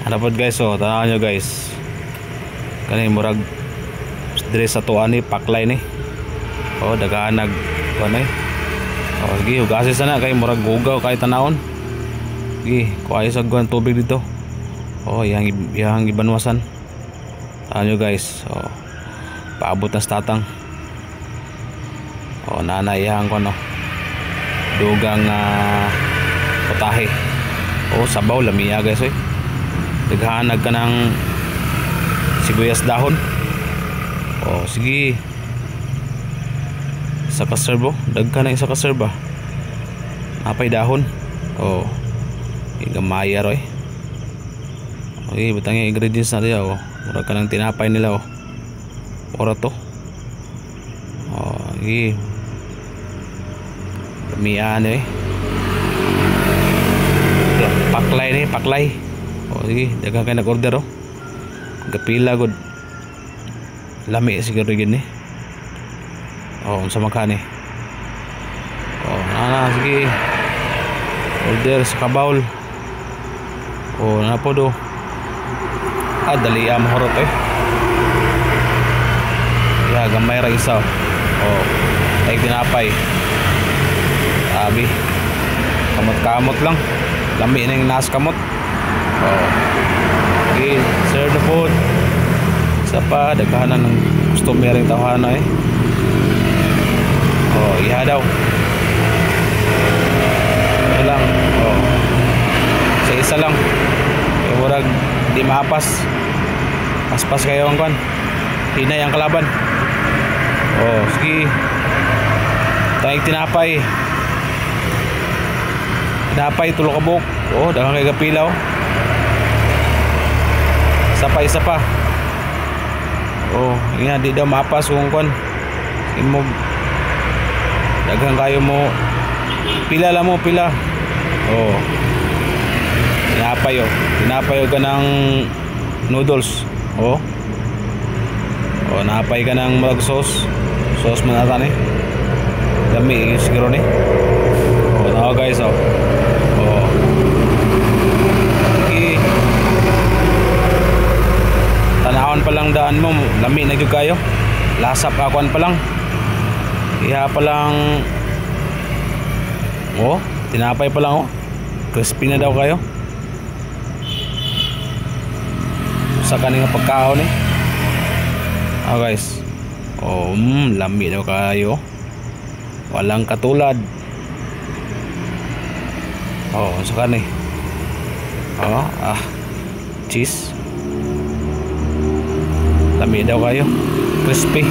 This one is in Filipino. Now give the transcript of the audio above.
Ano po guys, oh, tanawan nyo guys. Kani murag dire sa tuan ni paklay ni. Oh, dagahan nag kuan ay. Oh, sige, hugasin sana kay murag gugaw kay tanawon. Sige, kuha sa guan tubig dito. Oh, yang ibanwasan. Tanawan nyo guys. Oh, paabot na sa tatang. Oh, nanayang ko no. Dugang putahe. Oh, sabaw lamiya guys oy. Naghanag ka ng sibuyas dahon. Oh, sige. Sa kaserbo, dagka na sa kaserba. Napay dahon. Oh. Igamaya roy. Okay, butang yung ingredients na diya. Oh. Mura ka ng tinapay nila oh. Ora to. Oh, sige. Lamiyan eh. Paklay ni, paklay. Oh, sige, dagang kayo nag-order oh. Gapila good. Lami siguro yun eh. Oh, unsa man kani. Oh, sige. Order sa kabawl. Oh, na po do. Dali mahorot eh. Ya, gamay ra isa. Oh, ay tinapay. Abi. Kamot-kamot lang. Lami na yung nas kamot. Oh. Okay, serve the food. Isa pa, daghanan ng customer yung tawhana eh. Oh, iha daw. Ito lang. Oh. Isa lang. Kaya murag di maapas. Paspas kayo ang kwan. Hinay ang kalaban. Oh, sige. Tayong tinapay. Tinapay, tulok kabuk. Oh, dagang kay gapilaw. Isa pa. Oh, yan di daw mapas kung kon. Imog. Daghang kayo mo. Pila lang mo, pila. Oh. Tinapay oh. Tinapay ka ng noodles. Oh. Oh, napay ka ng mag sauce. Sauce man ata ni. Dami siguro ni. Oh, tao guys oh. Oh. Tanahon pa lang daan mo, lami na gyud kayo. Lasap akuan pa lang. Iha pa lang. Oh, tinapay pa lang oh. Crispy na daw kayo. Sa kaning pagkaon eh. Ah guys. Oh, lami daw kayo. Walang katulad. Oh, sa kanin. Oh, cheese. Lami daw kayo. Crispy.